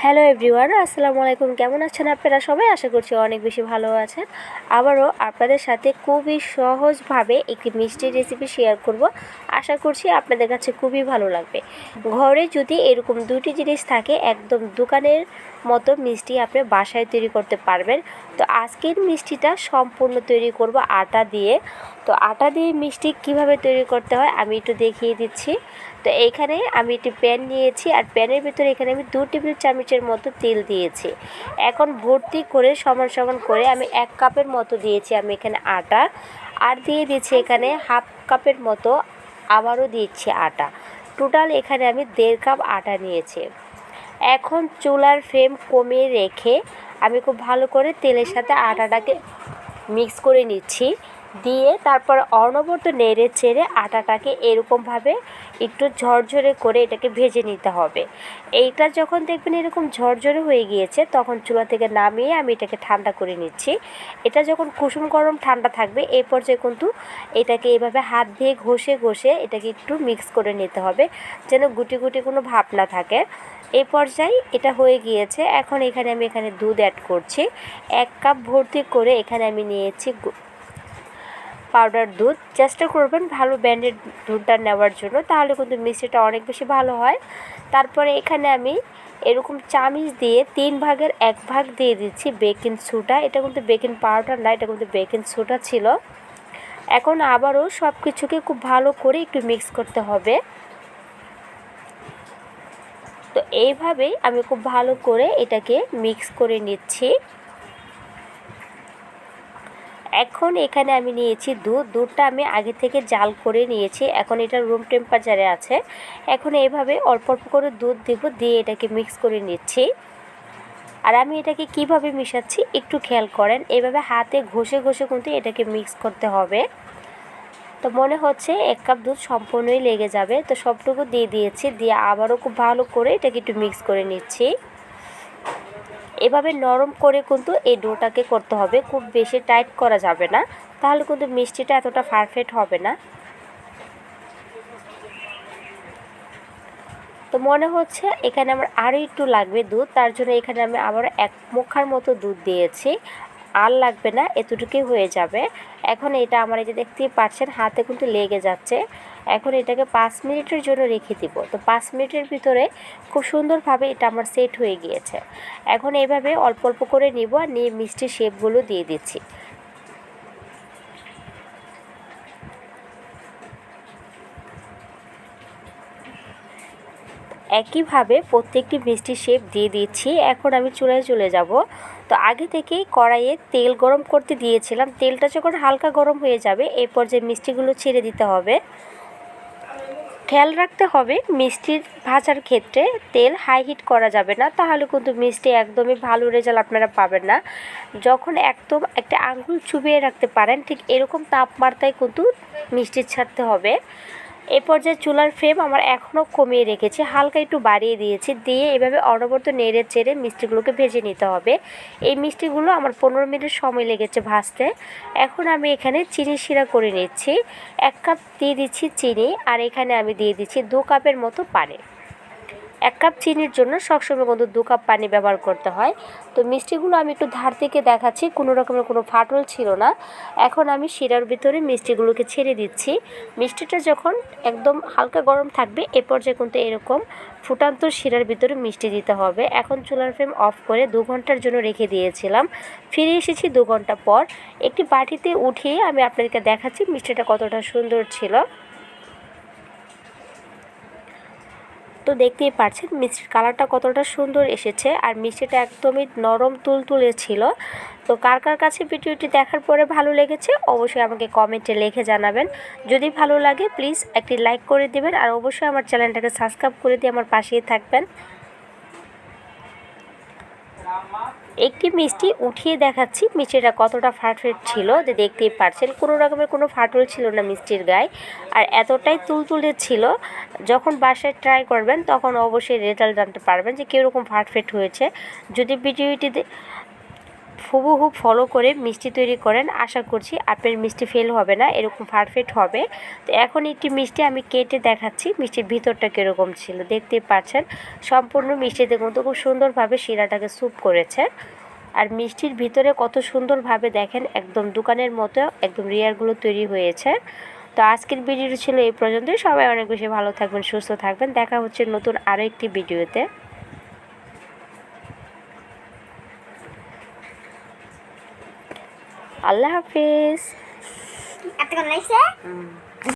Hello everyone, আসসালামু আলাইকুম। কেমন আছেন আপনারা সবাই? আশা করছি অনেক বেশি ভালো আছেন। আবারও আপনাদের সাথে খুবই সহজভাবে একটি মিষ্টির রেসিপি শেয়ার করব। আশা করছি আপনাদের কাছে খুবই ভালো লাগবে। ঘরে যদি এরকম দুটি জিনিস থাকে, একদম দোকানের মতো মিষ্টি আপনি বাসায় তৈরি করতে পারবেন। তো আজকের মিষ্টিটা সম্পূর্ণ তৈরি করব আটা দিয়ে। তো আটা দিয়ে মিষ্টি কিভাবে তৈরি করতে হয় আমি একটু দেখিয়ে দিচ্ছি। তো এইখানে আমি একটি প্যান নিয়েছি, আর প্যানের ভিতরে এখানে আমি 2 টেবিল চামচের মতো তেল দিয়েছি। এখন ভর্তি করে সমান সমান করে আমি 1 কাপের মতো দিয়েছি আমি এখানে আটা, আর দিয়ে দিচ্ছি এখানে হাফ কাপের মতো আবারও দিচ্ছি আটা। টোটাল এখানে আমি 1.5 কাপ আটা নিয়েছি। এখন চুলার ফ্লেম কমিয়ে রেখে আমি খুব ভালো করে তেলের সাথে আটাটাকে মিক্স করে নিচ্ছি। দিয়ে তারপর অনবরত নেড়ে চেড়ে আটাটাকে এরকমভাবে একটু ঝরঝরে করে এটাকে ভেজে নিতে হবে। এইটা যখন দেখবেন এরকম ঝরঝরে হয়ে গিয়েছে, তখন চুলা থেকে নামিয়ে আমি এটাকে ঠান্ডা করে নিচ্ছি। এটা যখন কুসুম গরম ঠান্ডা থাকবে, এই পর্যায়ে কিন্তু এটাকে এভাবে হাত দিয়ে ঘষে ঘষে এটাকে একটু মিক্স করে নিতে হবে, যেন গুটি গুটি কোনো ভাব না থাকে। এই পর্যায়ে এটা হয়ে গিয়েছে। এখন আমি এখানে দুধ অ্যাড করছি। 1 কাপ ভর্তি করে এখানে আমি নিয়েছি পাউডার দুধ। চেষ্টা করবেন ভালো ব্র্যান্ডের দুধটা নেওয়ার জন্য, তাহলে কিন্তু মিষ্টিটা অনেক বেশি ভালো হয়। তারপরে এখানে আমি এরকম চামচ দিয়ে 3 ভাগের 1 ভাগ দিয়ে দিচ্ছি বেকিং সোডা। এটা কিন্তু বেকিং পাউডার না, এটা কিন্তু বেকিং সোডা ছিল। এখন আবারও সব কিছুকে খুব ভালো করে একটু মিক্স করতে হবে। তো এইভাবেই আমি খুব ভালো করে এটাকে মিক্স করে নিচ্ছি। এখন এখানে আমি নিয়েছি দুধটা আমি আগে থেকে জাল করে নিয়েছি। এখন এটা রুম টেম্পারেচারে আছে। এখন এইভাবে অল্প অল্প করে দুধ দেব, দিয়ে এটাকে মিক্স করে নিচ্ছি। আর আমি এটাকে কিভাবে মিশাচ্ছি একটু খেয়াল করেন। এইভাবে হাতে ঘষে ঘষে কিন্তু এটাকে মিক্স করতে হবে। তো মনে হচ্ছে 1 কাপ দুধ সম্পূর্ণই লেগে যাবে। তো সবটুকু দিয়ে দিয়েছি, দিয়ে আবারও খুব ভালো করে এটাকে একটু মিক্স করে নিচ্ছি। এভাবে নরম করে কিন্তু এই ডোটাকে করতে হবে, খুব বেশি টাইট করা যাবে না, তাহলে কিন্তু মিষ্টিটা এতটা পারফেক্ট হবে না। তো মনে হচ্ছে এখানে আমার আরও একটু লাগবে দুধ, তার জন্য এখানে আমি আবার 1 মুখার মতো দুধ দিয়েছি। আর লাগবে না, এতটুকুই হয়ে যাবে। এখন এটা আমার এই যে দেখতেই পাচ্ছেন হাতে কিন্তু লেগে যাচ্ছে। এখন এটাকে 5 মিনিটের জন্য রেখে দিব। তো 5 মিনিটের ভিতরে খুব সুন্দরভাবে এটা আমার সেট হয়ে গিয়েছে। এখন এইভাবে অল্প অল্প করে নিব, আর নিয়ে মিষ্টির শেপগুলো দিয়ে দিচ্ছি। একইভাবে প্রত্যেকটি মিষ্টির শেপ দিয়ে দিচ্ছি। এখন আমি চুলায় চলে যাব। তো আগে থেকেই কড়াইয়ে তেল গরম করতে দিয়েছিলাম। তেলটা যখন হালকা গরম হয়ে যাবে, এই পর্যায়ে মিষ্টিগুলো ছেড়ে দিতে হবে। খেয়াল রাখতে হবে মিষ্টির ভাজার ক্ষেত্রে তেল হাই হিট করা যাবে না, তাহলে কিন্তু মিষ্টি একদমই ভালো রেজাল্ট আপনারা পাবেন না। যখন একদম একটা আঙ্গুল চুবিয়ে রাখতে পারেন, ঠিক এরকম তাপমাত্রায় কিন্তু মিষ্টি ছাড়তে হবে। এই পর্যায়ে চুলার ফ্লেম আমার এখনও কমিয়ে রেখেছি, হালকা একটু বাড়িয়ে দিয়েছি। দিয়ে এভাবে অনবরত নেড়ে চেড়ে মিষ্টিগুলোকে ভেজে নিতে হবে। এই মিষ্টিগুলো আমার 15 মিনিট সময় লেগেছে ভাজতে। এখন আমি এখানে চিনি শিরা করে নিচ্ছি। 1 কাপ দিয়ে দিচ্ছি চিনি, আর এখানে আমি দিয়ে দিচ্ছি 2 কাপের মতো পানি। 1 কাপ চিনির জন্য সবসময় কিন্তু 2 কাপ পানি ব্যবহার করতে হয়। তো মিষ্টিগুলো আমি একটু ধার থেকে দেখাচ্ছি, কোনো রকমের কোনো ফাটল ছিল না। এখন আমি শিরার ভিতরে মিষ্টিগুলোকে ছেড়ে দিচ্ছি। মিষ্টিটা যখন একদম হালকা গরম থাকবে, এ পর্যায়ে কিন্তু এরকম ফুটান্ত শিরার ভিতরে মিষ্টি দিতে হবে। এখন চুলার ফ্লেম অফ করে 2 ঘন্টার জন্য রেখে দিয়েছিলাম। ফিরে এসেছি 2 ঘন্টা পর। একটি বাটিতে উঠিয়ে আমি আপনাদেরকে দেখাচ্ছি মিষ্টিটা কতটা সুন্দর ছিল। তো দেখতেই পাচ্ছেন মিষ্টির কালারটা কতটা সুন্দর এসেছে, আর মিষ্টিটা একদমই নরম তুলতুলে ছিল। তো কার কার কাছে ভিডিওটি দেখার পরে ভালো লেগেছে অবশ্যই আমাকে কমেন্টে লিখে জানাবেন। যদি ভালো লাগে প্লিজ একটি লাইক করে দিবেন, আর অবশ্যই আমার চ্যানেলটাকে সাবস্ক্রাইব করে দিয়ে আমার পাশেই থাকবেন। একটি মিষ্টি উঠিয়ে দেখাচ্ছি মিষ্টিটা কতটা পারফেক্ট ছিল। যে দেখতেই পাচ্ছেন কোনো রকমের কোনো ফাটল ছিল না মিষ্টির গায়ে, আর এতটাই তুলতুলে ছিল। যখন বাসায় ট্রাই করবেন তখন অবশ্যই রেজাল্ট জানতে পারবেন যে কীরকম পারফেক্ট হয়েছে। যদি ভিডিওটি হুবহু ফলো করে মিষ্টি তৈরি করেন, আশা করছি আপনার মিষ্টি ফেল হবে না, এরকম পারফেক্ট হবে। তো এখন একটি মিষ্টি আমি কেটে দেখাচ্ছি মিষ্টির ভিতরটা কীরকম ছিল। দেখতে পাচ্ছেন সম্পূর্ণ মিষ্টিতে কিন্তু খুব সুন্দরভাবে শিরাটাকে স্যুপ করেছে। আর মিষ্টির ভিতরে কত সুন্দরভাবে দেখেন একদম দোকানের মতো একদম লেয়ারগুলো তৈরি হয়েছে। তো আজকের ভিডিওটি ছিল এই পর্যন্তই। সবাই অনেক বেশি ভালো থাকবেন, সুস্থ থাকবেন। দেখা হচ্ছে নতুন আরও একটি ভিডিওতে। আল্লাহ হাফিজ।